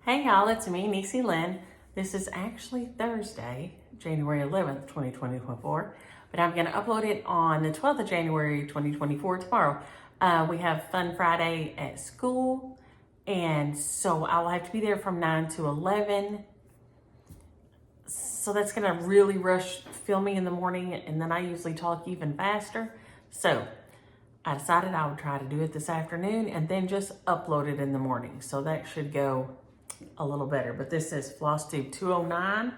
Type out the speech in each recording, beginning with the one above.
Hey y'all, it's me, Niecy Lynn. This is actually Thursday, January 11th, 2024, but I'm going to upload it on the 12th of January, 2024 tomorrow. We have Fun Friday at school, and so I'll have to be there from 9 to 11. So that's going to really rush filming in the morning, and then I usually talk even faster. So I decided I would try to do it this afternoon and then just upload it in the morning. So that should go a little better. But this is Flosstube 209.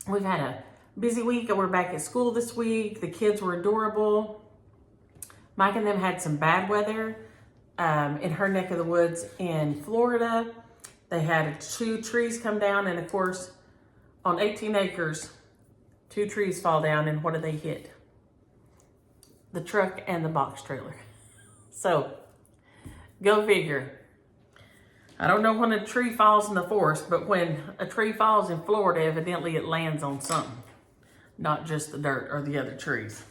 We've had a busy week and we're back at school this week. The kids were adorable. Mike and them had some bad weather in her neck of the woods in Florida. They had 2 trees come down, and of course, on 18 acres, 2 trees fall down, and what do they hit? The truck and the box trailer. So, go figure. I don't know when a tree falls in the forest, but when a tree falls in Florida, evidently it lands on something, not just the dirt or the other trees.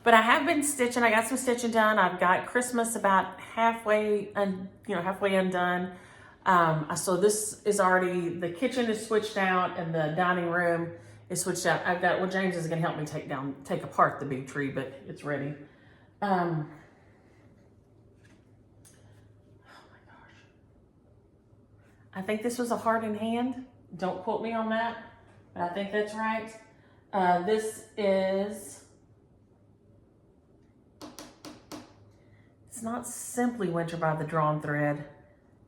But I have been stitching. I got some stitching done. I've got Christmas about halfway undone. So this is already, the kitchen is switched out and the dining room is switched out. James is going to help me take apart the big tree, but it's ready. Oh my gosh. I think this was a heart in hand. Don't quote me on that, but I think that's right. This is, it's not Simply Winter by the Drawn Thread.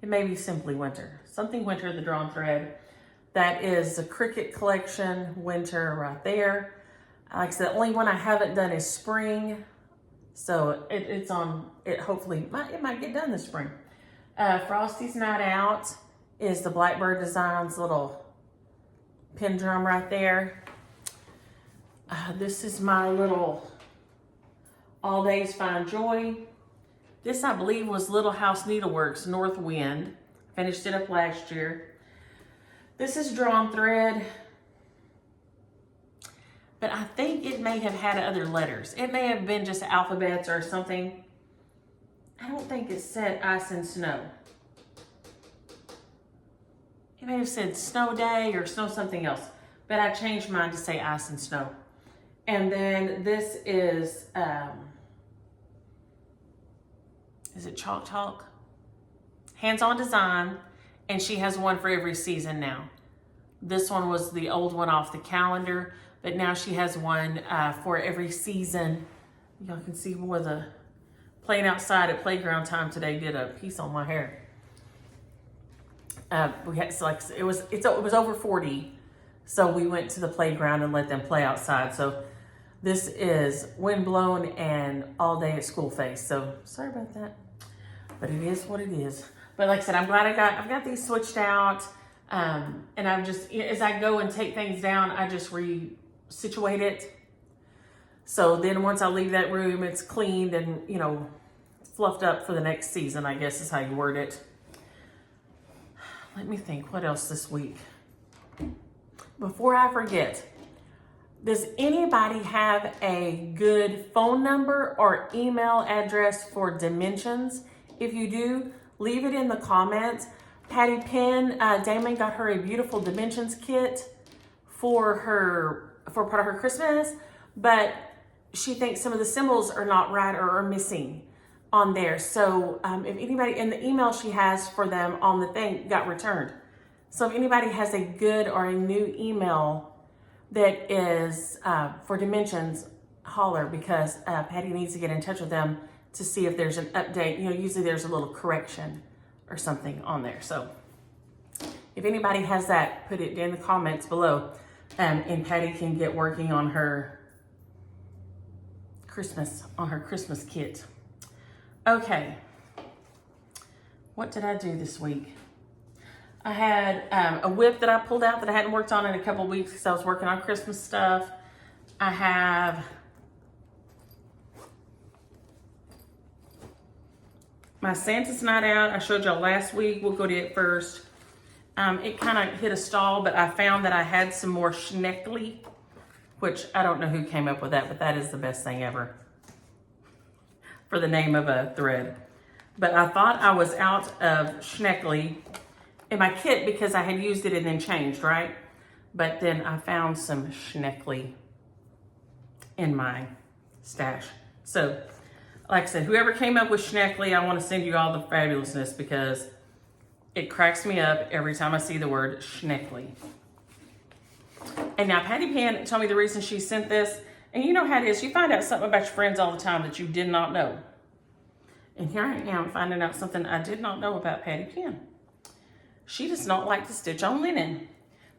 It may be Simply Winter. Something Winter, the Drawn Thread. That is the Cricket Collection Winter right there. Like I said, the only one I haven't done is Spring. So it's on, hopefully, it might get done this spring. Frosty's Night Out is the Blackbird Designs little pin drum right there. This is my little All Days Find Joy. This, I believe, was Little House Needleworks North Wind. Finished it up last year. This is Drawn Thread. But I think it may have had other letters. It may have been just alphabets or something. I don't think it said Ice and Snow. It may have said Snow Day or Snow something else. But I changed mine to say Ice and Snow. And then this is it Chalk Talk? Hands-on Design, and she has one for every season now. This one was the old one off the calendar, but now she has one for every season. Y'all can see more of the playing outside at playground time today did a piece on my hair. We had it was over 40, so we went to the playground and let them play outside. So this is Windblown and All Day at School Face. So sorry about that, but it is what it is. But like I said, I'm glad I've got these switched out. And I'm just, as I go and take things down, I just re-situate it. So then once I leave that room, it's cleaned and, fluffed up for the next season, I guess is how you word it. Let me think, what else this week? Before I forget, does anybody have a good phone number or email address for dimensions? If you do, leave it in the comments. Patty Penn, Damon got her a beautiful dimensions kit for part of her Christmas, but she thinks some of the symbols are not right or are missing on there. So if anybody, in the email she has for them on the thing got returned. So if anybody has a good or a new email that is for dimensions, holler, because Patty needs to get in touch with them to see if there's an update. Usually there's a little correction or something on there. So if anybody has that, put it in the comments below, and Patty can get working on her Christmas kit. Okay, what did I do this week? I had a whip that I pulled out that I hadn't worked on in a couple weeks because I was working on Christmas stuff. I have my Santa's Night Out. I showed y'all last week. We'll go to it first. It kind of hit a stall, but I found that I had some more schneckly, which I don't know who came up with that, but that is the best thing ever for the name of a thread. But I thought I was out of Schneckly in my kit because I had used it and then changed, right? But then I found some Schneckly in my stash. So, like I said, whoever came up with Schneckly, I want to send you all the fabulousness because it cracks me up every time I see the word Schneckly. And now Patty Pan told me the reason she sent this, and you know how it is, you find out something about your friends all the time that you did not know. And here I am finding out something I did not know about Patty Pan. She does not like to stitch on linen.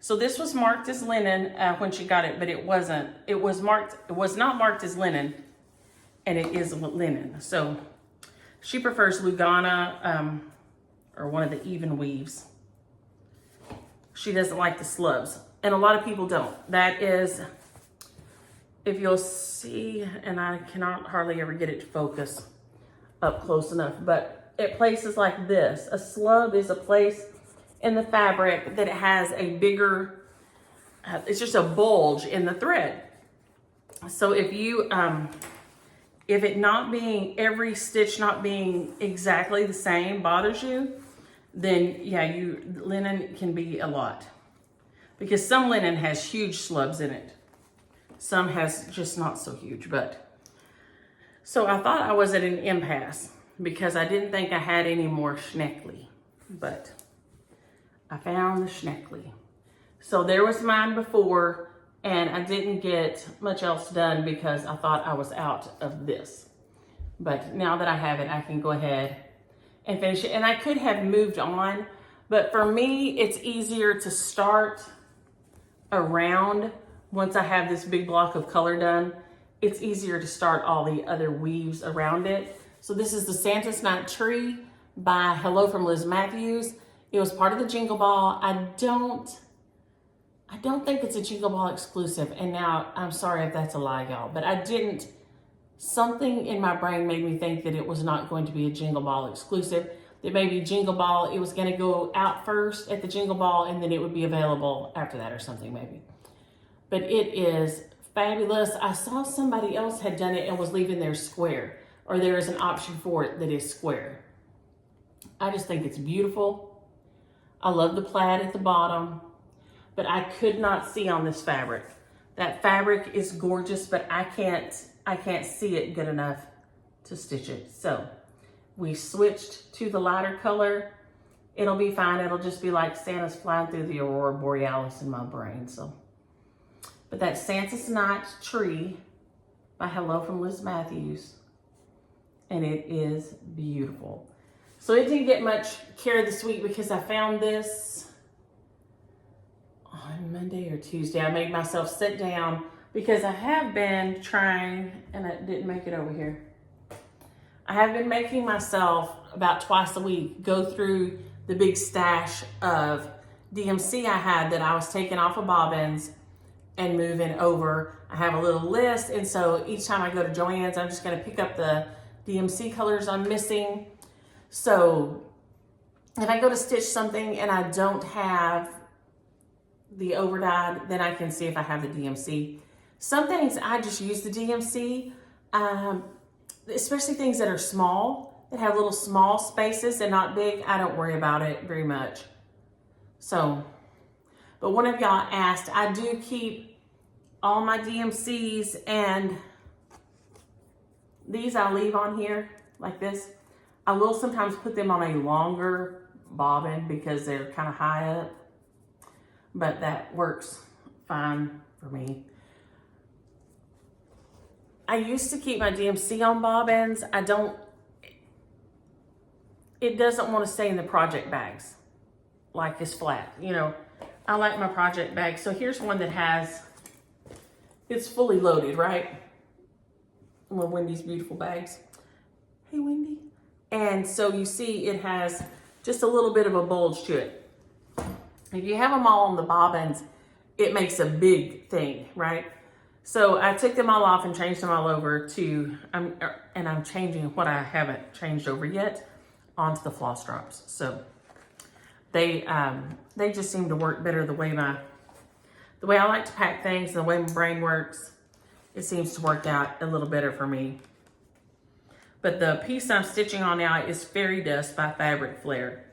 So this was marked as linen when she got it, but it wasn't. It was not marked as linen, and it is linen. So she prefers Lugana or one of the even weaves. She doesn't like the slubs, and a lot of people don't. That is, if you'll see, and I cannot hardly ever get it to focus up close enough, but at places like this, a slub is a place in the fabric that it has a bigger, it's just a bulge in the thread. So if you, if it not being, every stitch not being exactly the same bothers you, then yeah, linen can be a lot. Because some linen has huge slubs in it. Some has just not so huge, but. So I thought I was at an impasse because I didn't think I had any more Schneckly, but I found the Schneckly. So there was mine before, and I didn't get much else done because I thought I was out of this. But now that I have it, I can go ahead and finish it. And I could have moved on, but for me, it's easier to start around once I have this big block of color done. It's easier to start all the other weaves around it. So this is the Santa's Night Tree by Hello from Liz Matthews. It was part of the Jingle Ball. I don't think it's a Jingle Ball exclusive. And now, I'm sorry if that's a lie, y'all, but something in my brain made me think that it was not going to be a Jingle Ball exclusive. That maybe Jingle Ball, it was going to go out first at the Jingle Ball and then it would be available after that or something maybe. But it is fabulous. I saw somebody else had done it and was leaving their square, or there is an option for it that is square. I just think it's beautiful. I love the plaid at the bottom, but I could not see on this fabric. That fabric is gorgeous, but I can't see it good enough to stitch it. So we switched to the lighter color. It'll be fine. It'll just be like Santa's flying through the Aurora Borealis in my brain. So, but that's Santa's Night Tree by Hello from Liz Matthews. And it is beautiful. So it didn't get much care this week because I found this on Monday or Tuesday. I made myself sit down because I have been trying, and I didn't make it over here. I have been making myself about twice a week go through the big stash of DMC I had that I was taking off of bobbins and moving over. I have a little list, and so each time I go to Joann's, I'm just gonna pick up the DMC colors I'm missing. So if I go to stitch something and I don't have the overdyed, then I can see if I have the DMC. Some things I just use the DMC, especially things that are small, that have little small spaces and not big. I don't worry about it very much. So, but one of y'all asked, I do keep all my DMCs, and these I leave on here like this. I will sometimes put them on a longer bobbin because they're kind of high up, but that works fine for me. I used to keep my DMC on bobbins. It doesn't want to stay in the project bags like it's flat. You know, I like my project bags. So here's one that it's fully loaded, right? One of Wendy's beautiful bags. Hey, Wendy. And so you see it has just a little bit of a bulge to it. If you have them all on the bobbins, it makes a big thing, right? So I took them all off and changed them all over to, and I'm changing what I haven't changed over yet onto the floss drops. So they just seem to work better the way I like to pack things, the way my brain works. It seems to work out a little better for me. But the piece I'm stitching on now is Fairy Dust by Fabric Flare.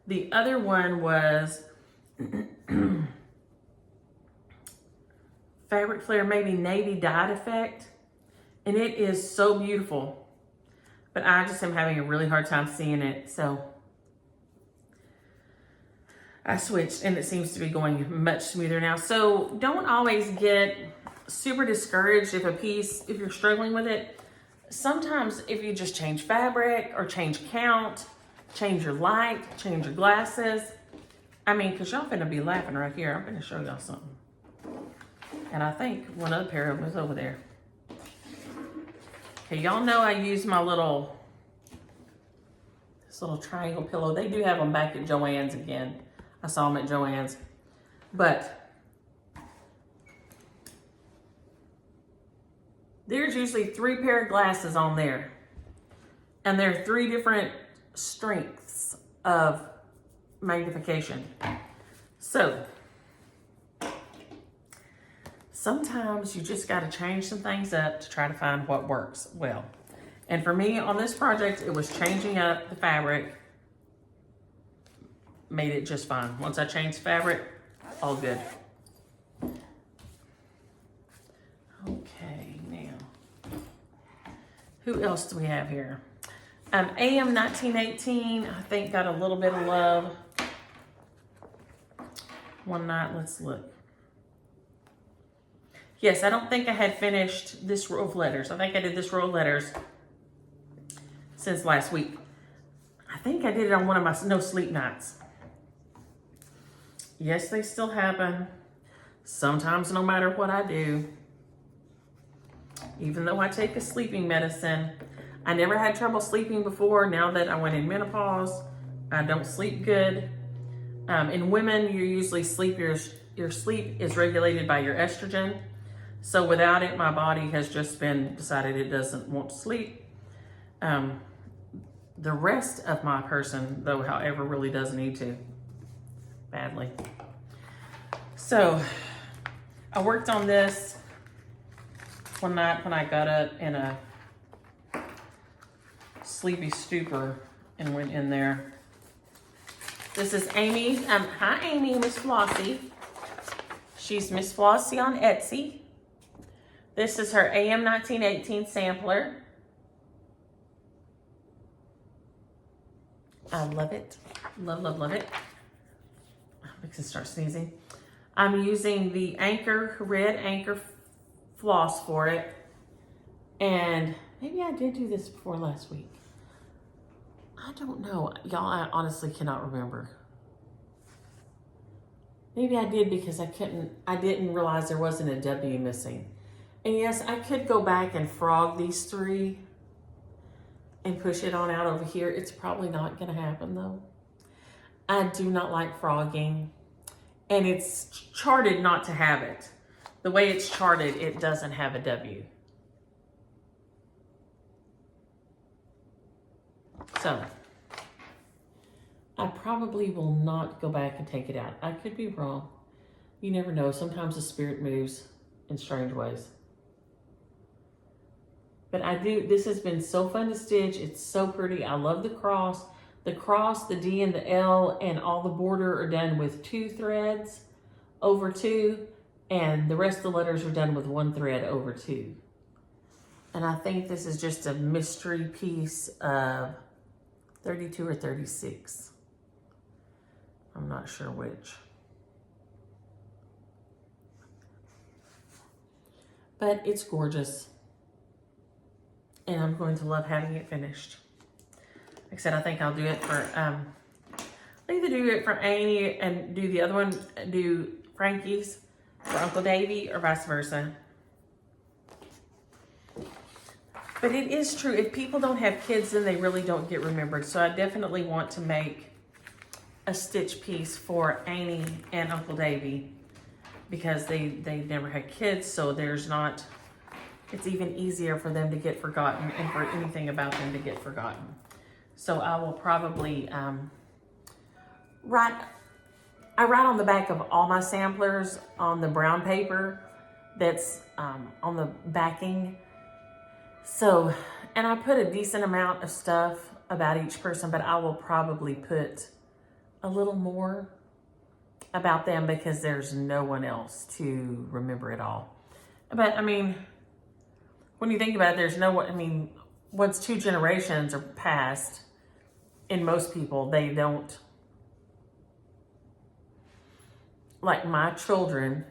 The other one was Fabric Flare, maybe Navy Dyed Effect. And it is so beautiful. But I just am having a really hard time seeing it. So I switched and it seems to be going much smoother now. So don't always get super discouraged if you're struggling with it. Sometimes if you just change fabric or change count, change your light, change your glasses. I mean, because y'all finna be laughing right here. I'm gonna show y'all something. And I think one other pair of them is over there. Okay, y'all know I use my this little triangle pillow. They do have them back at Joann's again. I saw them at Joann's. But there's usually 3 pair of glasses on there. And there are 3 different strengths of magnification. So sometimes you just got to change some things up to try to find what works well. And for me on this project, it was changing up the fabric. Made it just fine. Once I changed fabric, all good. Okay, now, who else do we have here? AM 1918, I think got a little bit of love. One night, let's look. Yes, I don't think I had finished this row of letters. I think I did this row of letters since last week. I think I did it on one of my no sleep nights. Yes, they still happen. Sometimes no matter what I do. Even though I take a sleeping medicine, I never had trouble sleeping before. Now that I went in menopause, I don't sleep good. In women, you usually sleep, your sleep is regulated by your estrogen. So without it, my body has just decided it doesn't want to sleep. The rest of my person, though, however, really does need to, badly. So I worked on this one night when I got up in a sleepy stupor and went in there. This is Amy. Hi, Amy, Miss Flossy. She's Miss Flossy on Etsy. This is her AM 1918 sampler. I love it. Love, love, love it. I'm going to start sneezing. I'm using the red Anchor floss for it. And maybe I did do this before last week. I don't know. Y'all, I honestly cannot remember. Maybe I did because I didn't realize there wasn't a W missing. And yes, I could go back and frog these 3 and push it on out over here. It's probably not going to happen though. I do not like frogging. And it's charted not to have it. The way it's charted, it doesn't have a W. So, I probably will not go back and take it out. I could be wrong. You never know. Sometimes the spirit moves in strange ways. But this has been so fun to stitch. It's so pretty. I love the cross. The cross, the D and the L, and all the border are done with 2 threads over 2. And the rest of the letters are done with 1 thread over 2. And I think this is just a mystery piece of 32 or 36. I'm not sure which. But it's gorgeous. And I'm going to love having it finished. Like I said, I think I'll do it for, I'll either do it for Amy and do the other one, do Frankie's for Uncle Davy, or vice versa. But it is true, if people don't have kids, then they really don't get remembered. So I definitely want to make a stitch piece for Amy and Uncle Davy because they never had kids, so it's even easier for them to get forgotten and for anything about them to get forgotten. So I will probably I write on the back of all my samplers on the brown paper that's on the backing. So, and I put a decent amount of stuff about each person, but I will probably put a little more about them because there's no one else to remember it all. But I mean, when you think about it, there's no one, I mean, once 2 generations are passed, in most people, they don't, like my children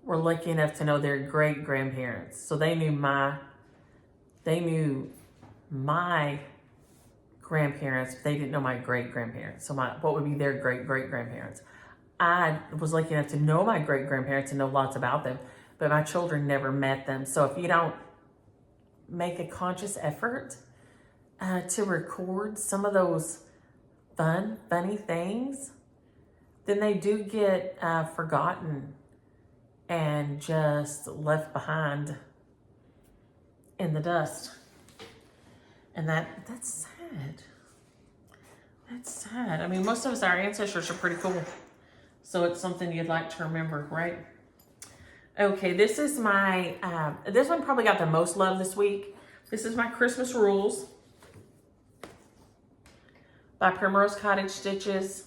were lucky enough to know their great grandparents. So they knew my grandparents, but they didn't know my great grandparents. So what would be their great great grandparents? I was lucky enough to know my great grandparents and know lots about them, but my children never met them. So if you don't make a conscious effort to record some of those funny things, then they do get forgotten and just left behind in the dust. And that's sad. That's sad. I mean, most of us, our ancestors are pretty cool. So it's something you'd like to remember, right? Okay, this is my, this one probably got the most love this week. This is my Christmas Rules by Primrose Cottage Stitches.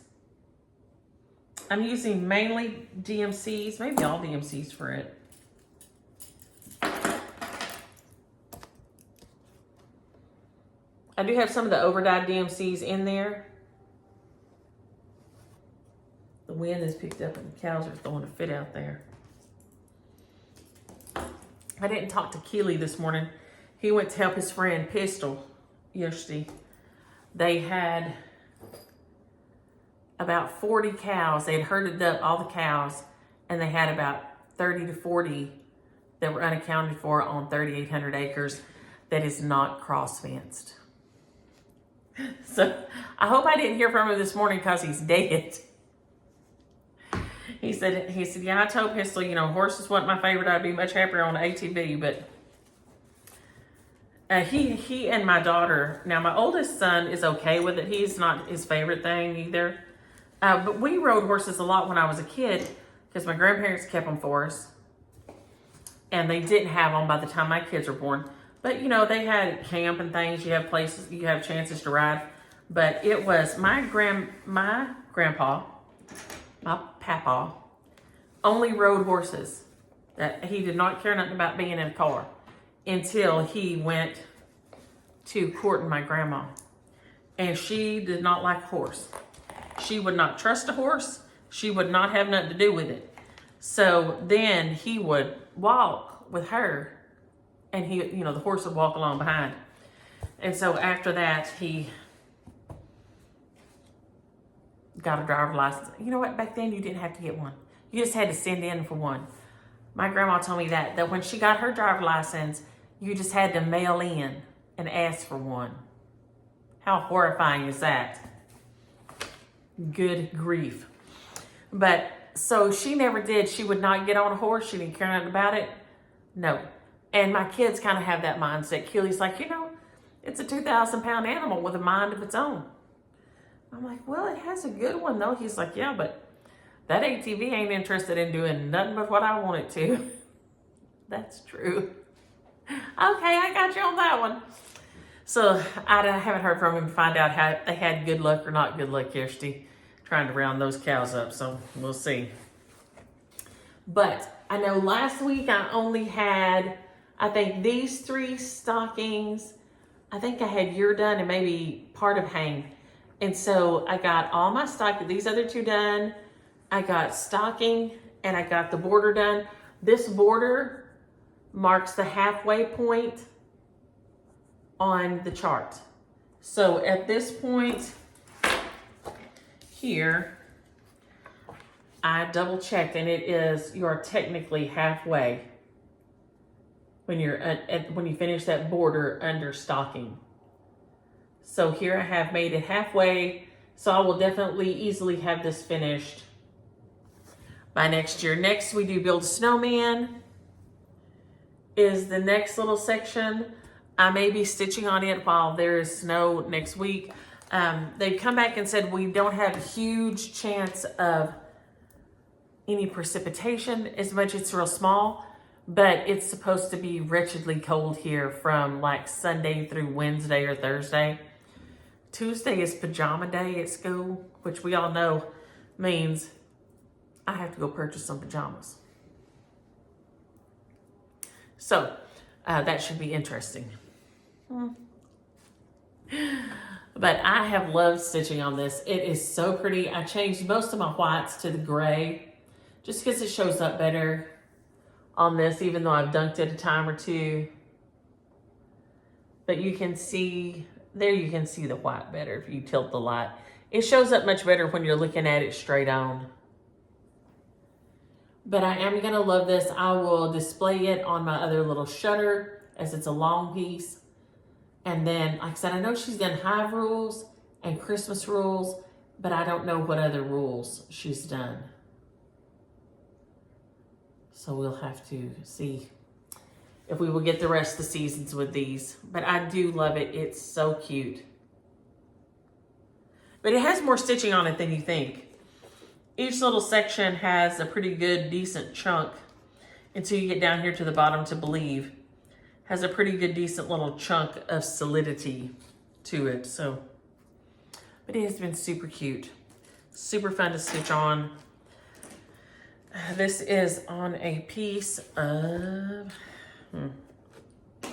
I'm using mainly DMCs, maybe all DMCs for it. I do have some of the overdyed DMCs in there. The wind has picked up and the cows are throwing a fit out there. I didn't talk to Keely this morning. He went to help his friend Pistol yesterday. They had about 40 cows. They had herded up all the cows, and they had about 30 to 40 that were unaccounted for on 3,800 acres that is not cross-fenced. So I hope I didn't hear from him this morning because he's dead. He said, yeah, I told Pistol, you know, horses wasn't my favorite. I'd be much happier on an ATV, but he and my daughter, now my oldest son is okay with it. He's not his favorite thing either. But we rode horses a lot when I was a kid because my grandparents kept them for us. And they didn't have them by the time my kids were born. But, you know, they had camp and things. You have places, you have chances to ride. But it was my grandpa, my papa, only rode horses. That he did not care nothing about being in a car until he went to courting my grandma. And she did not like a horse. She would not trust a horse. She would not have nothing to do with it. So then he would walk with her and he, you know, the horse would walk along behind. And so after that, he got a driver's license. You know what? Back then you didn't have to get one. You just had to send in for one. My grandma told me that when she got her driver's license, you just had to mail in and ask for one. How horrifying is that? Good grief. But so she never did. She would not get on a horse. She didn't care nothing about it. No. And my kids kind of have that mindset. Keely's like, you know, it's a 2,000-pound animal with a mind of its own. I'm like, well, it has a good one though. He's like, yeah, but that ATV ain't interested in doing nothing but what I want it to. That's true. Okay, I got you on that one. So I haven't heard from him to find out how they had good luck or not good luck yesterday trying to round those cows up. So we'll see. But I know last week I only had, I think, these 3 stockings. I think I had your done and maybe part of Hang. And so I got all my stocking, these other 2 done. I got stocking and I got the border done. This border marks the halfway point on the chart. So at this point here, I double checked and it is, you are technically halfway when you're when you finish that border under stocking. So here I have made it halfway. So I will definitely easily have this finished by next year. Next, we do Build a Snowman is the next little section. I may be stitching on it while there is snow next week. They've come back and said we don't have a huge chance of any precipitation as much. It's real small, but it's supposed to be wretchedly cold here from like Sunday through Wednesday or Thursday. Tuesday is pajama day at school, which we all know means I have to go purchase some pajamas. So that should be interesting. But I have loved stitching on this. It is so pretty. I changed most of my whites to the gray just because it shows up better on this, even though I've dunked it a time or two. But you can see, there you can see the white better if you tilt the light. It shows up much better when you're looking at it straight on. But I am gonna love this. I will display it on my other little shutter as it's a long piece. And then, like I said, I know she's done hive rules and Christmas rules, but I don't know what other rules she's done. So we'll have to see if we will get the rest of the seasons with these. But I do love it. It's so cute. But it has more stitching on it than you think. Each little section has a pretty good, decent chunk until you get down here to the bottom to believe. Has a pretty good, decent little chunk of solidity to it. So, but it has been super cute. Super fun to stitch on. This is on a piece of, I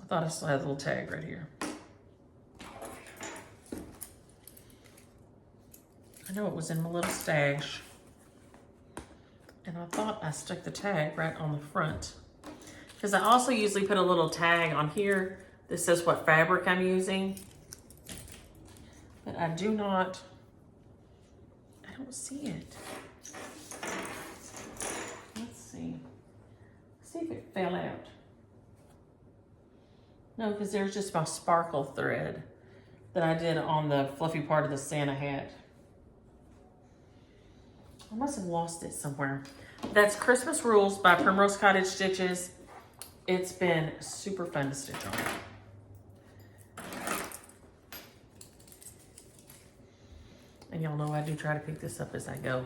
thought I still had a little tag right here. I know it was in my little stash. And I thought I stuck the tag right on the front. Because I also usually put a little tag on here that says what fabric I'm using. But I do not, I don't see it. Let's see. See if it fell out. No, because there's just my sparkle thread that I did on the fluffy part of the Santa hat. I must have lost it somewhere. That's Christmas Rules by Primrose Cottage Stitches. It's been super fun to stitch on. And y'all know I do try to pick this up as I go.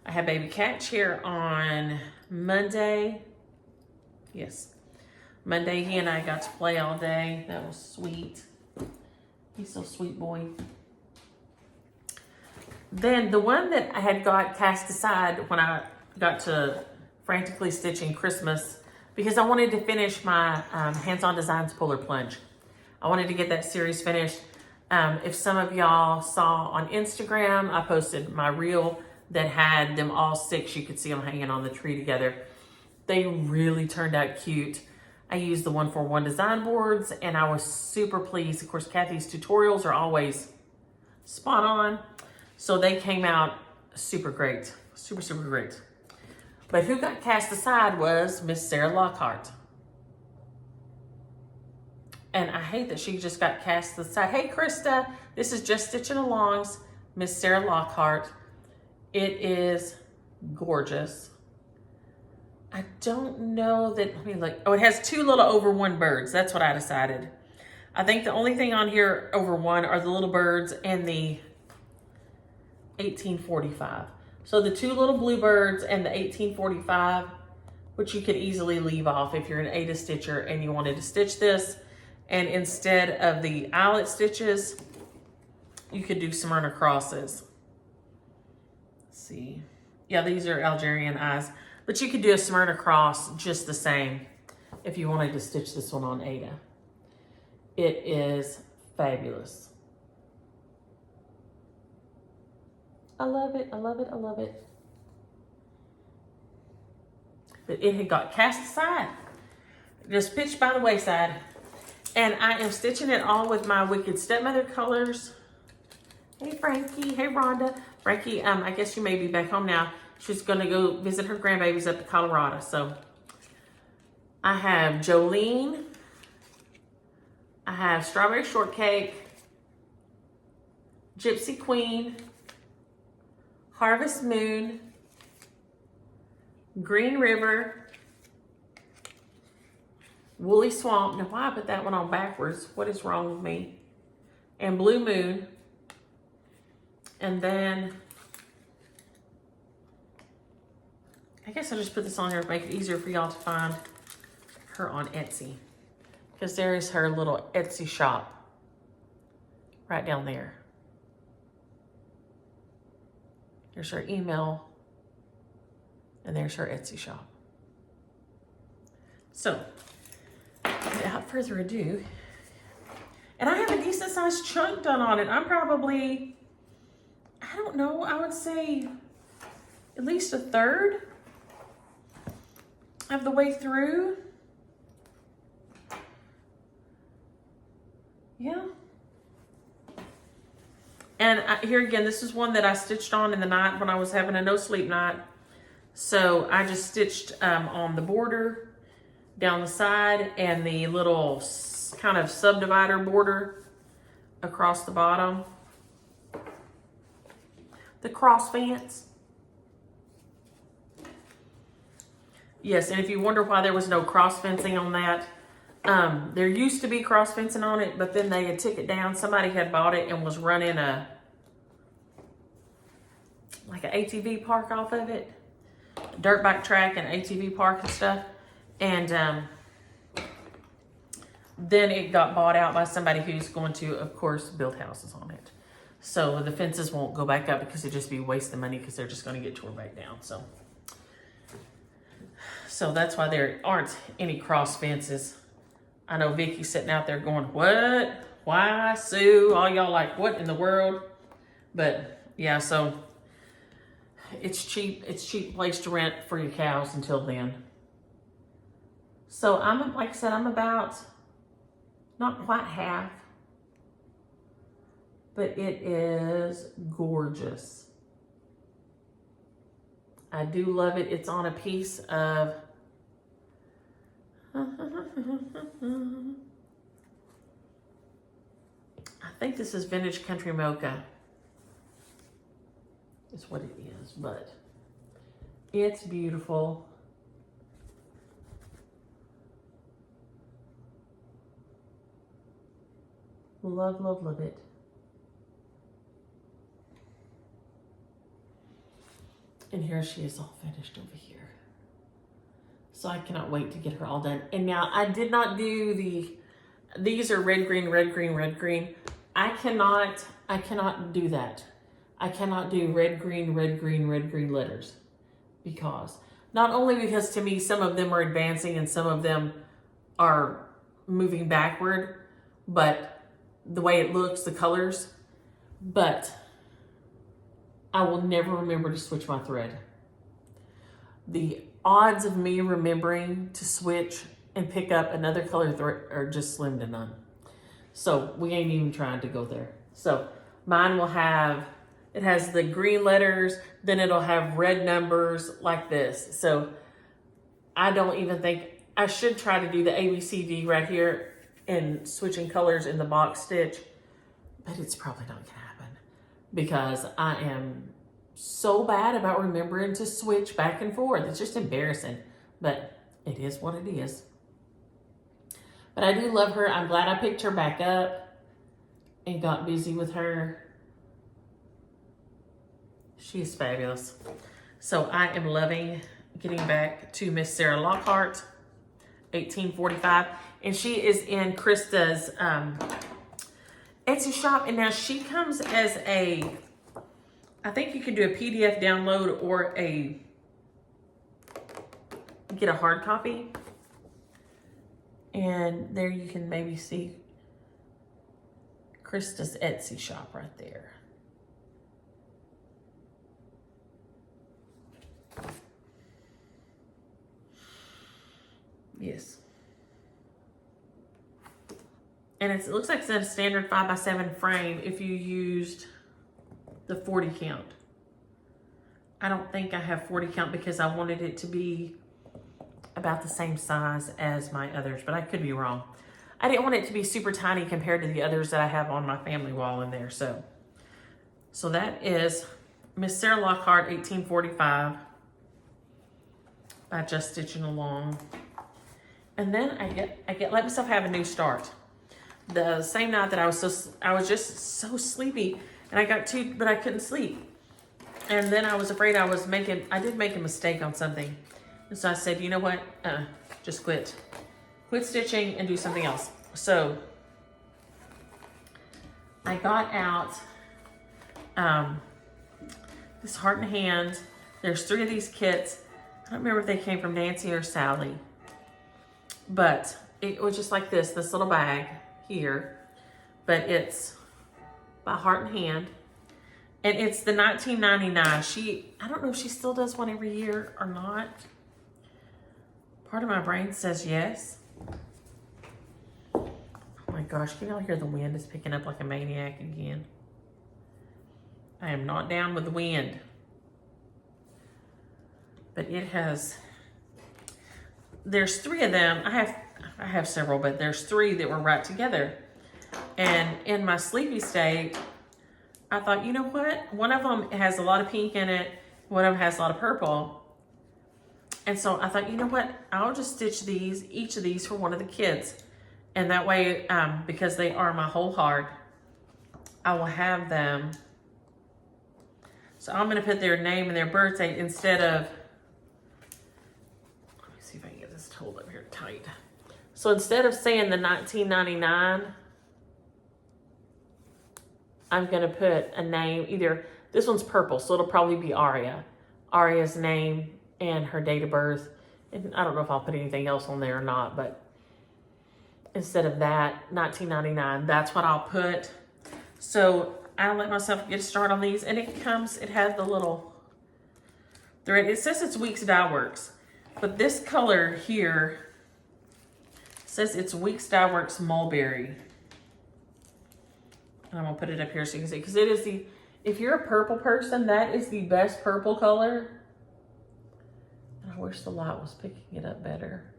I had baby Catch here on Monday. Yes. Monday, he and I got to play all day. That was sweet. He's so sweet boy. Then the one that I had got cast aside when I got to frantically stitching Christmas, because I wanted to finish my Hands-On Designs Polar Plunge. I wanted to get that series finished. If some of y'all saw on Instagram, I posted my reel that had them all 6. You could see them hanging on the tree together. They really turned out cute. I used the 141 design boards and I was super pleased. Of course, Kathy's tutorials are always spot on. So they came out super great, super, super great. But who got cast aside was Miss Sarah Lockhart. And I hate that she just got cast aside. Hey, Krista, this is Just Stitching Along's Miss Sarah Lockhart. It is gorgeous. I don't know that, let me look. Oh, it has 2 little over 1 birds. That's what I decided. I think the only thing on here over 1 are the little birds and the 1845. So the 2 little bluebirds and the 1845, which you could easily leave off if you're an Ada stitcher and you wanted to stitch this. And instead of the eyelet stitches, you could do Smyrna crosses. Let's see. Yeah, these are Algerian eyes. But you could do a Smyrna cross just the same if you wanted to stitch this one on Ada. It is fabulous. I love it, I love it, I love it. But it had got cast aside. Just pitched by the wayside. And I am stitching it all with my Wicked Stepmother colors. Hey Frankie, hey Rhonda. Frankie, I guess you may be back home now. She's gonna go visit her grandbabies up to Colorado. So I have Jolene. I have Strawberry Shortcake, Gypsy Queen, Harvest Moon, Green River, Woolly Swamp. Now, why I put that one on backwards? What is wrong with me? And Blue Moon. And then I guess I'll just put this on here to make it easier for y'all to find her on Etsy. Because there is her little Etsy shop right down there. There's her email, and there's her Etsy shop. So, without further ado, and I have a decent sized chunk done on it. I'm probably, I don't know, I would say at least a third of the way through. Yeah. And here again, this is one that I stitched on in the night when I was having a no sleep night. So I just stitched on the border, down the side, and the little kind of subdivider border across the bottom. The cross fence. Yes, and if you wonder why there was no cross fencing on that, there used to be cross fencing on it, but then they had took it down. Somebody had bought it and was running like an ATV park off of it. Dirt bike track and ATV park and stuff. And then it got bought out by somebody who's going to, of course, build houses on it. So the fences won't go back up because it'd just be wasting money because they're just going to get torn back down. So that's why there aren't any cross fences. I know Vicky's sitting out there going, what? Why, Sue? All y'all like, what in the world? But yeah, so it's cheap. It's cheap place to rent for your cows until then. So I'm, like I said, I'm about not quite half, but it is gorgeous. I do love it. It's on a piece of I think this is Vintage Country Mocha. Is what it is, but it's beautiful. Love, love, love it. And here she is all finished over here. So I cannot wait to get her all done. And now I did not do these are red, green, red, green, red, green. I cannot do that. I cannot do red, green, red, green, red, green letters. Because, not only because to me some of them are advancing and some of them are moving backward, but the way it looks, the colors, but I will never remember to switch my thread. The odds of me remembering to switch and pick up another color thread are just slim to none. So we ain't even trying to go there. So mine will have, it has the green letters, then it'll have red numbers like this. So I don't even think, I should try to do the ABCD right here and switching colors in the box stitch, but it's probably not gonna happen because I am so bad about remembering to switch back and forth. It's just embarrassing, but it is what it is. But I do love her. I'm glad I picked her back up and got busy with her. She is fabulous. So I am loving getting back to Miss Sarah Lockhart, 1845. And she is in Krista's Etsy shop. And now she comes as a, I think you can do a PDF download or get a hard copy. And there you can maybe see Krista's Etsy shop right there. Yes. And it looks like it's in a standard 5x7 frame if you used the 40 count. I don't think I have 40 count because I wanted it to be about the same size as my others, but I could be wrong. I didn't want it to be super tiny compared to the others that I have on my family wall in there. So that is Miss Sarah Lockhart, 1845 by Just Stitching Along. And then I get let myself have a new start. The same night that I was just so sleepy, and I got but I couldn't sleep. And then I was afraid I did make a mistake on something. And so I said, you know what? Just quit stitching and do something else. So I got out this Heart and Hand. There's 3 of these kits. I don't remember if they came from Nancy or Sally, but it was just like this little bag here, but it's by Heart and Hand. And it's the $19.99. I don't know if she still does one every year or not. Part of my brain says yes. Oh my gosh, can y'all hear the wind is picking up like a maniac again? I am not down with the wind. But it has, there's 3 of them. I have several, but there's 3 that were right together. And in my sleepy state, I thought, you know what? One of them has a lot of pink in it. One of them has a lot of purple. And so I thought, you know what? I'll just stitch each of these for one of the kids. And that way, because they are my whole heart, I will have them. So I'm going to put their name and their birthday instead of, let me see if I can get this hold up here tight. So instead of saying the $19.99, I'm going to put a name, either, this one's purple, so it'll probably be Aria. Aria's name and her date of birth. And I don't know if I'll put anything else on there or not, but instead of that, $19.99, that's what I'll put. So I'll let myself get a start on these. And it has the little thread. It says it's Weeks Dye Works, but this color here says it's Weeks Dye Works Mulberry. And I'm gonna put it up here so you can see, because it is if you're a purple person, that is the best purple color. And I wish the light was picking it up better.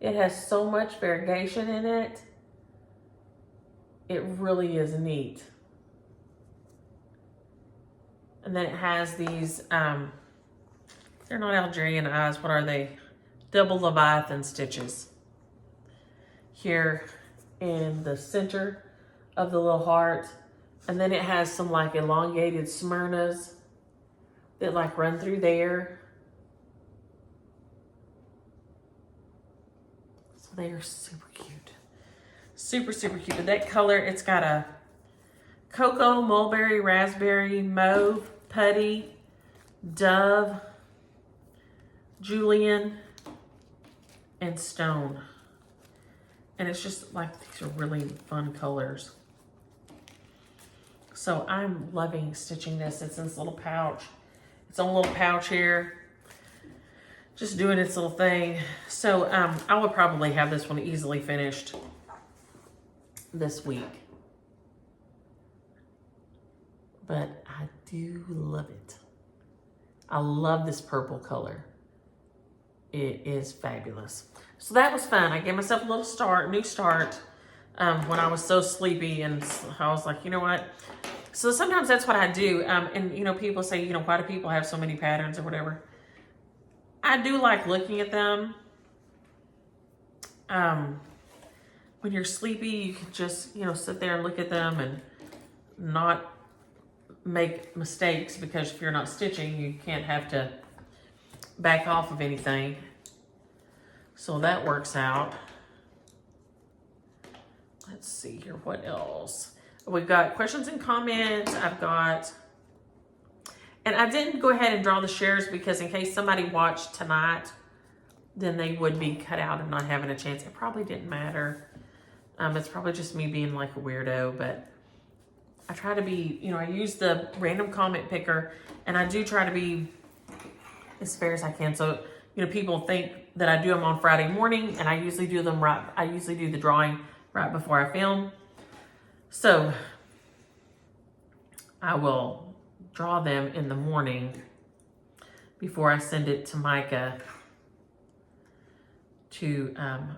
It has so much variegation in it. It really is neat. And then it has these, they're not Algerian eyes, what are they? Double Leviathan stitches. Here in the center of the little heart. And then it has some like elongated Smyrnas that like run through there. So they are super cute. Super, super cute. But that color, it's got a cocoa, mulberry, raspberry, mauve, putty, dove, julienne, and stone. And it's just like, these are really fun colors. So I'm loving stitching this. It's in this little pouch. Its own little pouch here. Just doing its little thing. So I would probably have this one easily finished this week. But I do love it. I love this purple color. It is fabulous. So that was fun. I gave myself a little new start when I was so sleepy, and I was like, you know what? So sometimes that's what I do. And you know, people say, you know, why do people have so many patterns or whatever? I do like looking at them. When you're sleepy, you can just, you know, sit there and look at them and not make mistakes, because if you're not stitching, you can't have to back off of anything. So that works out. Let's see here, what else? We've got questions and comments. I've got, and I didn't go ahead and draw the shares because in case somebody watched tonight, then they would be cut out and not having a chance. It probably didn't matter. It's probably just me being like a weirdo, but I try to be, you know, I use the random comment picker, and I do try to be as fair as I can. So, you know, people think that I do them on Friday morning, and I usually do them I usually do the drawing right before I film. So I will draw them in the morning before I send it to Micah to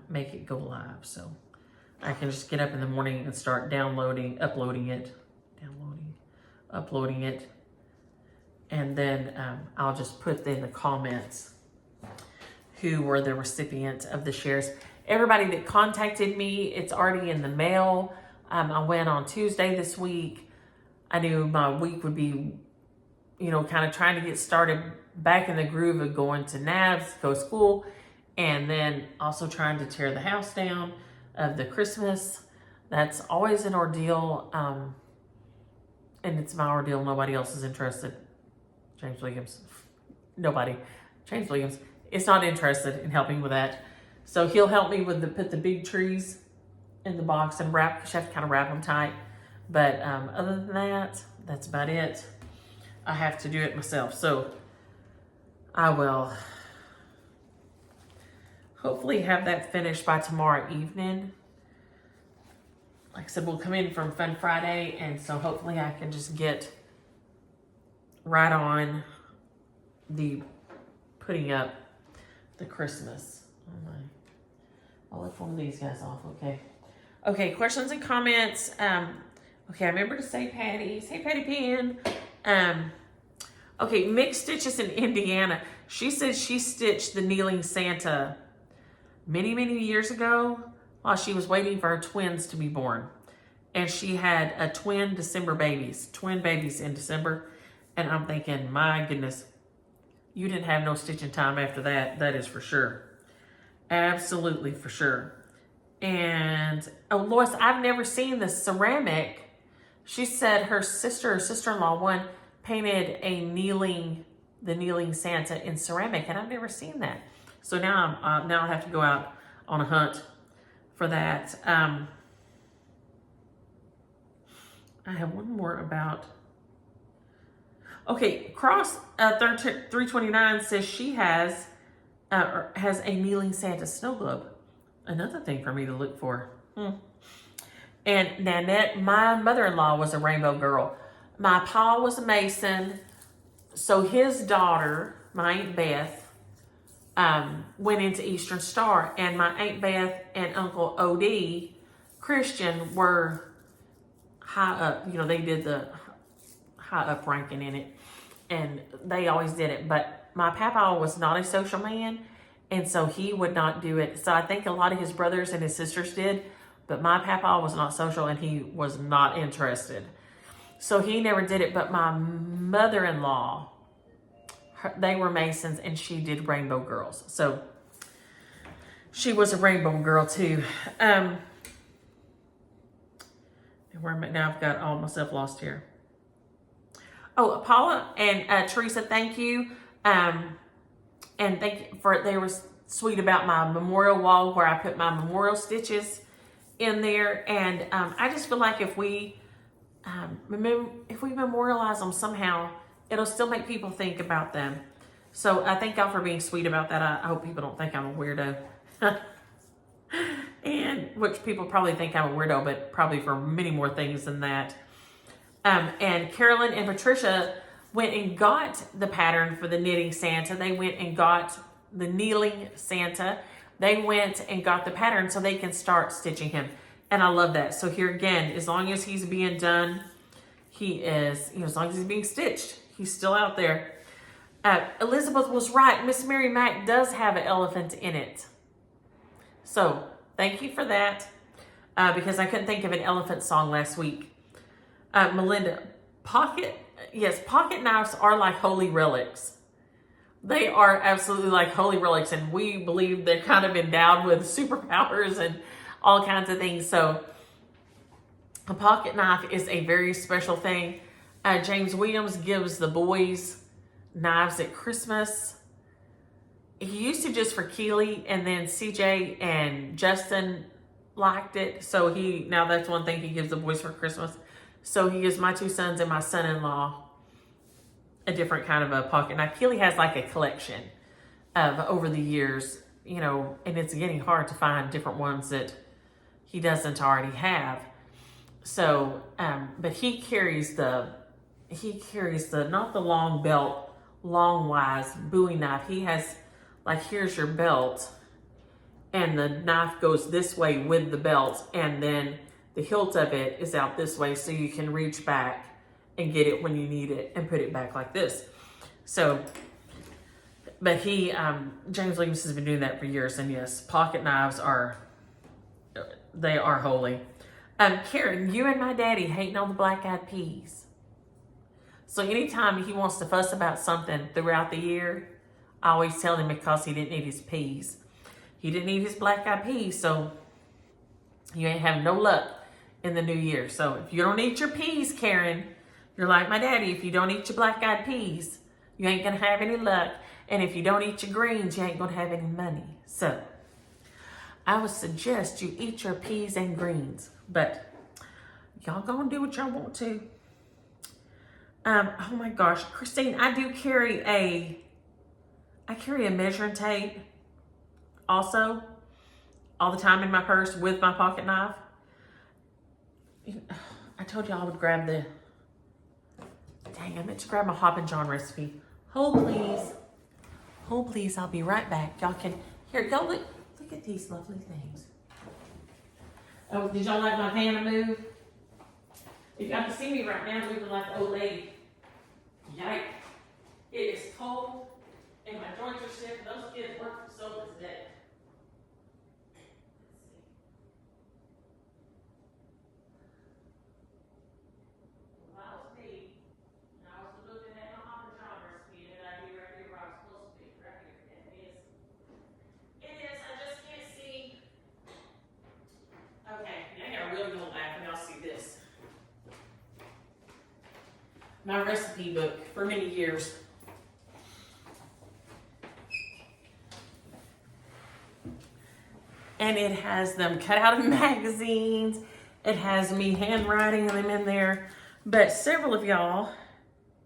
make it go live. So I can just get up in the morning and start uploading it. And then I'll just put in the comments who were the recipients of the shares. Everybody that contacted me, it's already in the mail. I went on Tuesday this week. I knew my week would be, you know, kind of trying to get started back in the groove of going to NABS, go to school, and then also trying to tear the house down of the Christmas. That's always an ordeal, and it's my ordeal. Nobody else is interested. James Williams, nobody. James Williams is not interested in helping with that. So he'll help me with put the big trees in the box and wrap, because you have to kind of wrap them tight. But other than that, that's about it. I have to do it myself. So I will hopefully have that finished by tomorrow evening. Like I said, we'll come in from Fun Friday, and so hopefully I can just get right on the putting up the Christmas. Oh my. I'll lift one of these guys off, okay. Okay, questions and comments. Okay, I remember to say Patty. Say Patty Pan. Okay, Mixed Stitches in Indiana. She said she stitched the Kneeling Santa many, many years ago while she was waiting for her twins to be born. And she had a twin babies in December. And I'm thinking, my goodness, you didn't have no stitching time after that. That is for sure. Absolutely for sure. And, oh, Lois, I've never seen the ceramic. She said her sister or sister-in-law painted the kneeling Santa in ceramic, and I've never seen that. So now I have to go out on a hunt for that. I have one more about. Okay, Cross 329 says she has a kneeling Santa snow globe. Another thing for me to look for. And Nanette, my mother-in-law, was a rainbow girl. My pa was a Mason, so his daughter, my Aunt Beth, went into Eastern Star, and my Aunt Beth and Uncle O.D. Christian were high up. You know, they did the high up ranking in it, and they always did it. But my papa was not a social man, and so he would not do it. So I think a lot of his brothers and his sisters did, but my papa was not social, and he was not interested. So he never did it. But my mother-in-law, they were Masons, and she did Rainbow Girls. So she was a rainbow girl too. Now I've got all myself lost here. Oh, Paula and Teresa, thank you. And thank you they were sweet about my memorial wall where I put my memorial stitches in there. And I just feel like if we memorialize them somehow, it'll still make people think about them. So I thank y'all for being sweet about that. I hope people don't think I'm a weirdo. And which people probably think I'm a weirdo, but probably for many more things than that. And Carolyn and Patricia went and got the pattern for the knitting Santa. They went and got the kneeling Santa. They went and got the pattern so they can start stitching him. And I love that. So here again, as long as he's being done, he is, as long as he's being stitched, he's still out there. Elizabeth was right. Miss Mary Mac does have an elephant in it. So thank you for that, because I couldn't think of an elephant song last week. Melinda, pocket knives are like holy relics. They are absolutely like holy relics, and we believe they're kind of endowed with superpowers and all kinds of things. So a pocket knife is a very special thing. James Williams gives the boys knives at Christmas. He used to just for Keely, and then CJ and Justin liked it. So now that's one thing he gives the boys for Christmas. So he gives my two sons and my son-in-law a different kind of a pocket knife. Keely has like a collection of over the years, and it's getting hard to find different ones that he doesn't already have. So, but he carries not the long belt, long wise Bowie knife. He has like, here's your belt, and the knife goes this way with the belt, and then the hilt of it is out this way, so you can reach back and get it when you need it and put it back like this. So, but James Williams has been doing that for years, and yes, pocket knives are holy. Karen, you and my daddy hating on the black-eyed peas. So anytime he wants to fuss about something throughout the year, I always tell him because he didn't eat his peas. He didn't eat his black-eyed peas, so you ain't have no luck in the new year. So if you don't eat your peas, Karen, you're like my daddy. If you don't eat your black-eyed peas, you ain't gonna have any luck. And if you don't eat your greens, you ain't gonna have any money. So I would suggest you eat your peas and greens, but y'all gonna do what y'all want to. Oh my gosh, Christine, I carry a measuring tape also all the time in my purse with my pocket knife. I told you I would grab the, dang, I meant to grab my Hoppin John recipe. Hold please. Hold please, I'll be right back. Y'all can, here, y'all look at these lovely things. Oh, did y'all like my van to move? If y'all can see me right now moving like the old lady. Yikes. It is cold and my joints are stiff. Those kids work for so today. My recipe book for many years. And it has them cut out of magazines. It has me handwriting them in there. But several of y'all,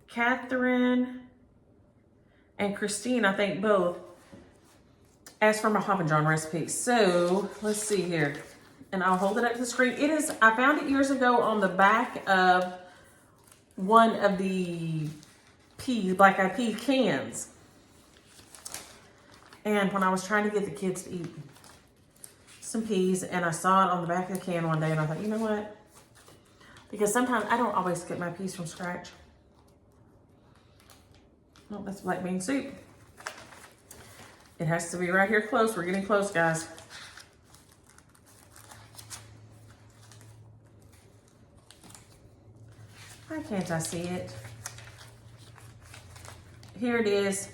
Catherine and Christine, I think both, asked for my Hoppin John recipe. So let's see here. And I'll hold it up to the screen. It is, I found it years ago on the back of one of the black-eyed pea cans. And when I was trying to get the kids to eat some peas, and I saw it on the back of the can one day, and I thought, you know what? Because sometimes I don't always get my peas from scratch. Oh, that's black bean soup. It has to be right here close. We're getting close, guys. Why can't I see it? Here it is.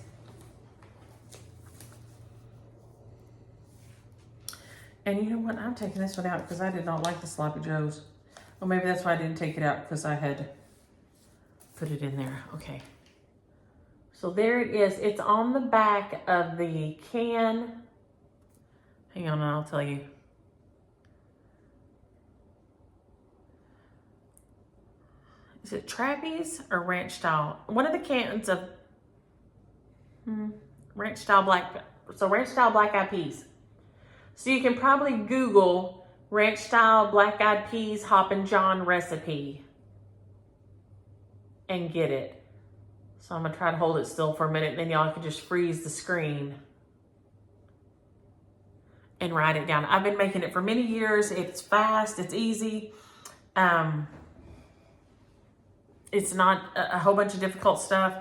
And you know what? I'm taking this one out because I did not like the sloppy joes. Well, maybe that's why I didn't take it out, because I had put it in there. Okay. So there it is. It's on the back of the can. Hang on, I'll tell you. Is it Trappy's or Ranch Style? One of the cans of Ranch Style black-eyed peas. So you can probably Google Ranch Style black-eyed peas Hoppin John recipe and get it. So I'm gonna try to hold it still for a minute, and then y'all can just freeze the screen and write it down. I've been making it for many years. It's fast, it's easy. It's not a whole bunch of difficult stuff,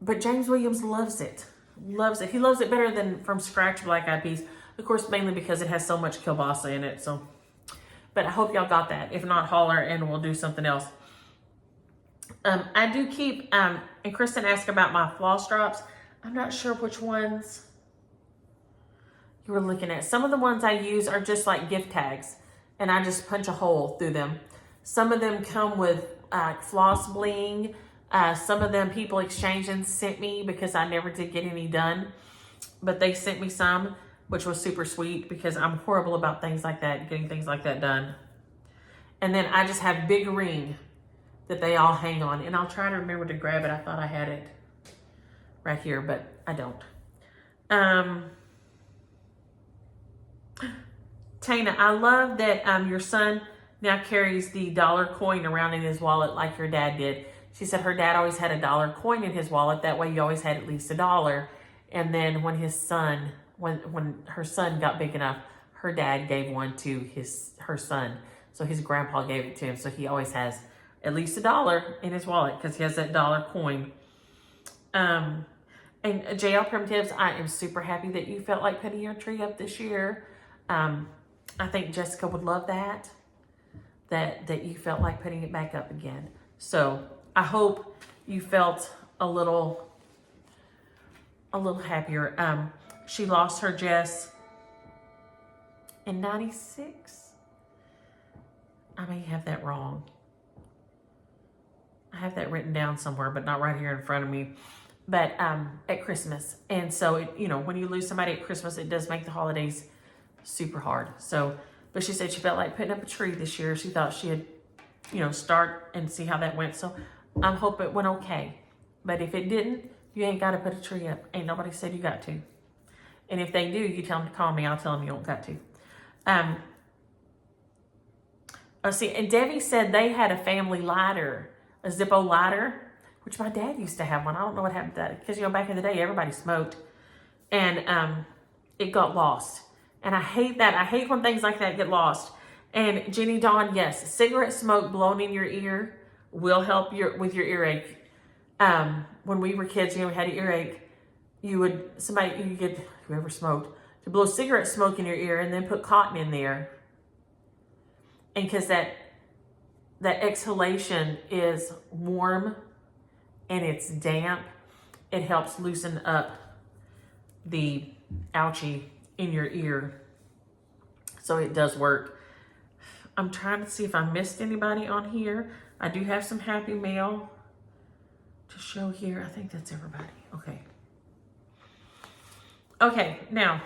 but James Williams loves it. Loves it. He loves it better than from scratch black-eyed peas. Of course, mainly because it has so much kielbasa in it. So, but I hope y'all got that. If not, holler and we'll do something else. I do keep, and Kristen asked about my floss drops. I'm not sure which ones you were looking at. Some of the ones I use are just like gift tags, and I just punch a hole through them. Some of them come with floss bling. Some of them people exchanging sent me because I never did get any done, but they sent me some, which was super sweet because I'm horrible about things like that, getting things like that done. And then I just have big ring that they all hang on, and I'll try to remember to grab it. I thought I had it right here, but I don't. Tana, I love that your son now carries the dollar coin around in his wallet like your dad did. She said her dad always had a dollar coin in his wallet. That way you always had at least $1. And then when his son, when her son got big enough, her dad gave one to her son. So his grandpa gave it to him. So he always has at least $1 in his wallet because he has that dollar coin. And JL Primitives, I am super happy that you felt like putting your tree up this year. I think Jessica would love that you felt like putting it back up again. So I hope you felt a little happier. She lost her Jess in 96. I may have that wrong. I have that written down somewhere, but not right here in front of me. But at Christmas. And so, when you lose somebody at Christmas, it does make the holidays super hard. So, but she said she felt like putting up a tree this year. She thought she'd, start and see how that went. So I hope it went okay. But if it didn't, you ain't got to put a tree up. Ain't nobody said you got to. And if they do, you tell them to call me. I'll tell them you don't got to. And Debbie said they had a family lighter, a Zippo lighter, which my dad used to have one. I don't know what happened to that. Because, back in the day, everybody smoked. And it got lost. And I hate that. I hate when things like that get lost. And Jenny Dawn, yes, cigarette smoke blown in your ear will help with your earache. When we were kids, we had an earache. Whoever smoked, to blow cigarette smoke in your ear and then put cotton in there. And because that exhalation is warm and it's damp, it helps loosen up the ouchie in your ear. So it does work. I'm trying to see if I missed anybody on here. I do have some happy mail to show here. I think that's everybody. Okay. Okay, now,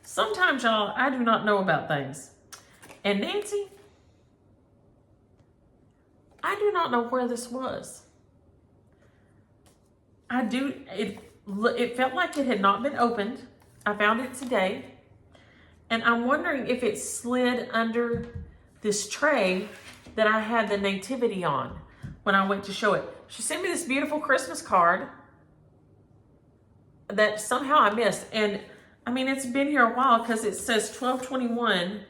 sometimes, y'all, I do not know about things. And Nancy, I do not know where this was. It felt like it had not been opened. I found it today. And I'm wondering if it slid under this tray that I had the nativity on when I went to show it. She sent me this beautiful Christmas card that somehow I missed. And I mean, it's been here a while because it says 12/21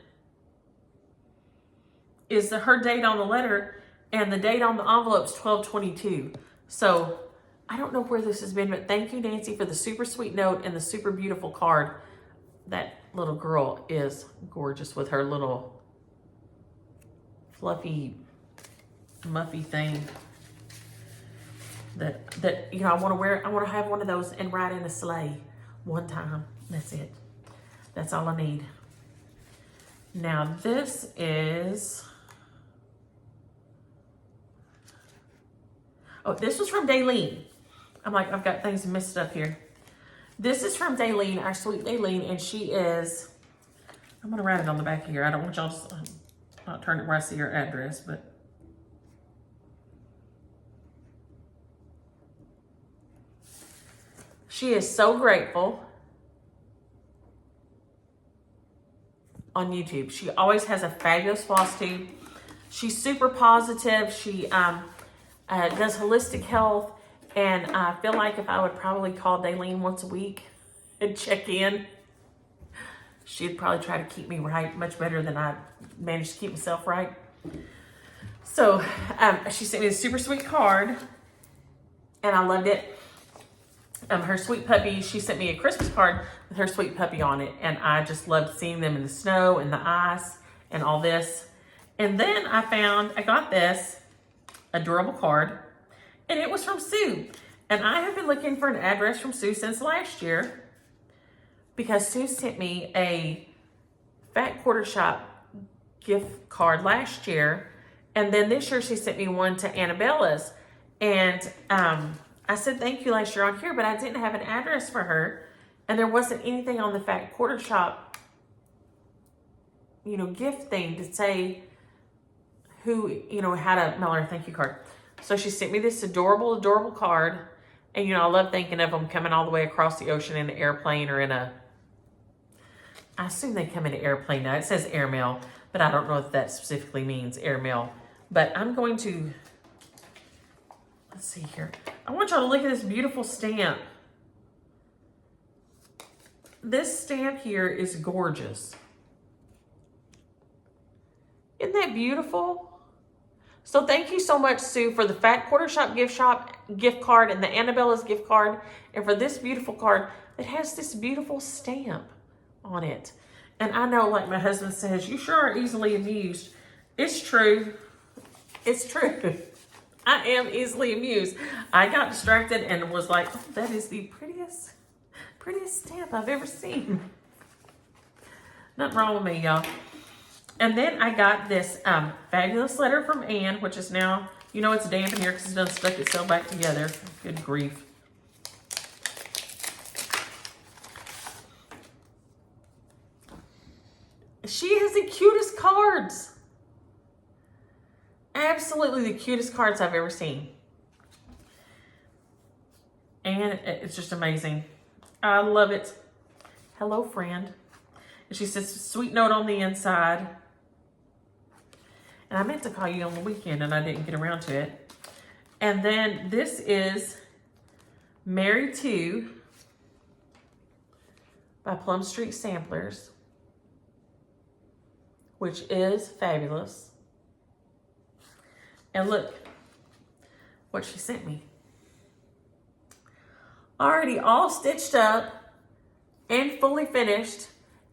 is her date on the letter, and the date on the envelope is 12/22. So I don't know where this has been, but thank you, Nancy, for the super sweet note and the super beautiful card. That little girl is gorgeous with her little fluffy, muffy thing that I want to wear. I want to have one of those and ride in a sleigh one time. That's it. That's all I need. Now this is, this was from Daylene. I'm like, I've got things mixed up here. This is from Daylene, our sweet Daylene, and she is, I'm going to write it on the back here. I don't want y'all to not turn it where I see her address, but she is so grateful on YouTube. She always has a fabulous floss tube. She's super positive. She does holistic health. And I feel like if I would probably call Daylene once a week and check in, she'd probably try to keep me right much better than I managed to keep myself right. So she sent me a super sweet card, and I loved it. Her sweet puppy, she sent me a Christmas card with her sweet puppy on it, and I just loved seeing them in the snow and the ice and all this. And then I got this adorable card, and it was from Sue. And I have been looking for an address from Sue since last year because Sue sent me a Fat Quarter Shop gift card last year. And then this year she sent me one to Annabella's. And I said thank you last year on here, but I didn't have an address for her. And there wasn't anything on the Fat Quarter Shop, gift thing to say who, how to mail her a thank you card. So she sent me this adorable, adorable card. And, I love thinking of them coming all the way across the ocean in an airplane or I assume they come in an airplane now. It says airmail, but I don't know if that specifically means airmail. But I'm going to, let's see here. I want y'all to look at this beautiful stamp. This stamp here is gorgeous. Isn't that beautiful? So thank you so much, Sue, for the Fat Quarter Shop gift card and the Annabella's gift card, and for this beautiful card that has this beautiful stamp on it. And I know, like my husband says, you sure are easily amused. It's true. It's true. I am easily amused. I got distracted and was like, oh, that is the prettiest stamp I've ever seen. Nothing wrong with me, y'all. And then I got this fabulous letter from Anne, which is now, you know, it's damp in here because it's done stuck itself back together. Good grief. She has the cutest cards. Absolutely the cutest cards I've ever seen. And it's just amazing. I love it. Hello, friend. And she says, sweet note on the inside. And I meant to call you on the weekend and I didn't get around to it. And then this is Married To by Plum Street Samplers, which is fabulous. And look what she sent me. Already all stitched up and fully finished.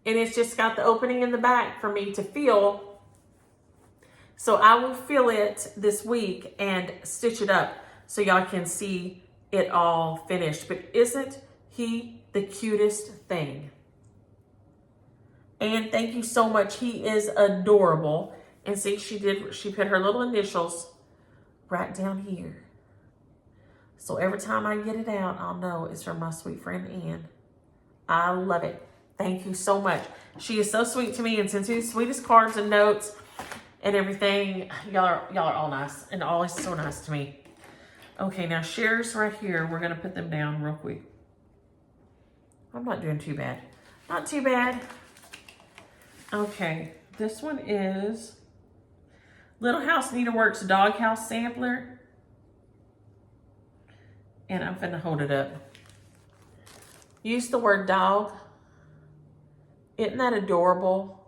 And it's just got the opening in the back for me to fill. So I will fill it this week and stitch it up so y'all can see it all finished. But isn't he the cutest thing? And thank you so much. He is adorable. And see, she put her little initials right down here. So every time I get it out, I'll know it's from my sweet friend Anne. I love it. Thank you so much. She is so sweet to me and sends me the sweetest cards and notes and everything. Y'all are all nice and always so nice to me. Okay, now shares right here. We're gonna put them down real quick. I'm not doing too bad. Not too bad. Okay, this one is Little House Needleworks Doghouse Sampler. And I'm finna hold it up. Use the word dog. Isn't that adorable?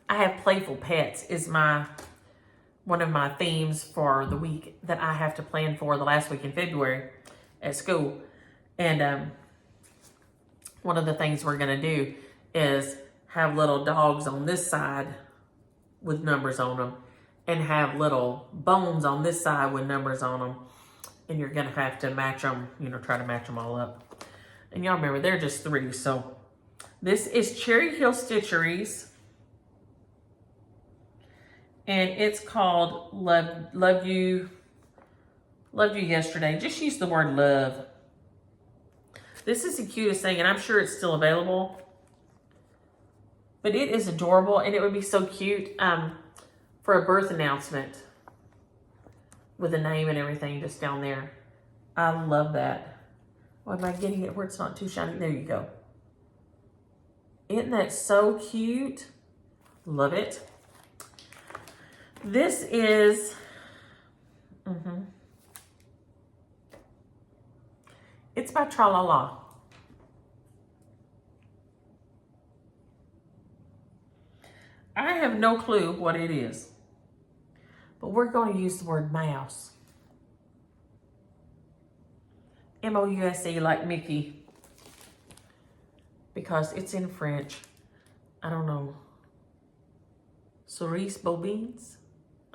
I have playful pets is one of my themes for the week that I have to plan for the last week in February at school. And one of the things we're gonna do is have little dogs on this side with numbers on them and have little bones on this side with numbers on them. And you're gonna have to match them, you know, try to match them all up. And y'all remember, they're just 3, so. This is Cherry Hill Stitcheries. And it's called Love You Yesterday. Just use the word love. This is the cutest thing, and I'm sure it's still available. But it is adorable, and it would be so cute for a birth announcement with a name and everything just down there. I love that. Why am I getting it where it's not too shiny? There you go. Isn't that so cute? Love it. This is, it's by Tralala. I have no clue what it is, but we're going to use the word mouse. M-O-U-S-E, like Mickey. Because it's in French. I don't know. Cerise Bobines.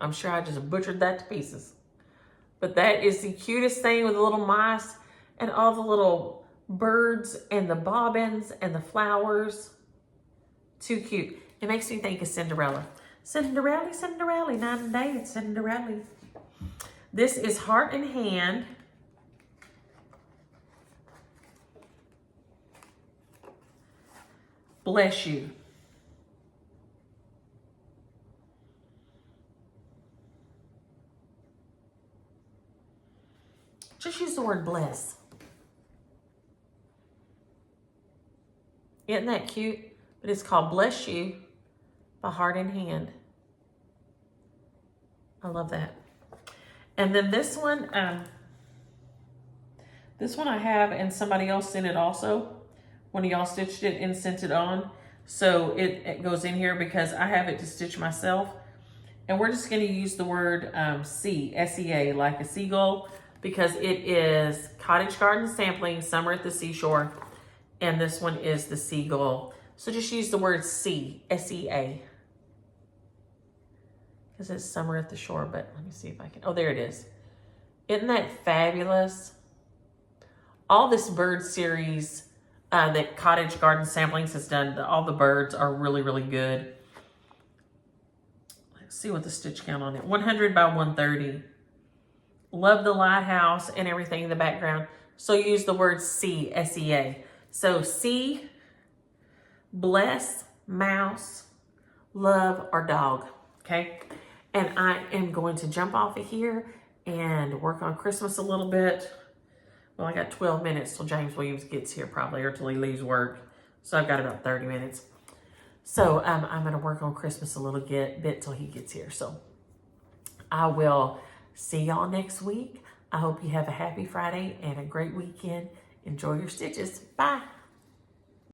I'm sure I just butchered that to pieces. But that is the cutest thing with the little mice and all the little birds and the bobbins and the flowers. Too cute. It makes me think of Cinderella. Cinderella, Cinderella, night and day, it's Cinderella. This is Heart and Hand. Bless you. Just use the word bless. Isn't that cute? But it's called Bless You by Heart and Hand. I love that. And then this one I have, and somebody else sent it also. One of y'all stitched it and sent it on. So it goes in here because I have it to stitch myself. And we're just going to use the word S-E-A, like a seagull, because it is Cottage Garden Sampling, Summer at the Seashore. And this one is the seagull. So just use the word S-E-A. because it's summer at the shore, but let me see if I can. Oh, there it is. Isn't that fabulous? All this bird series that Cottage Garden Samplings has done, all the birds are really, really good. Let's see what the stitch count on it. 100 by 130. Love the lighthouse and everything in the background. So use the word sea, S-E-A. So sea, bless, mouse, love, or dog, okay? And I am going to jump off of here and work on Christmas a little bit. Well, I got 12 minutes till James Williams gets here probably, or till he leaves work. So I've got about 30 minutes. So I'm gonna work on Christmas a little bit till he gets here. So I will see y'all next week. I hope you have a happy Friday and a great weekend. Enjoy your stitches. Bye.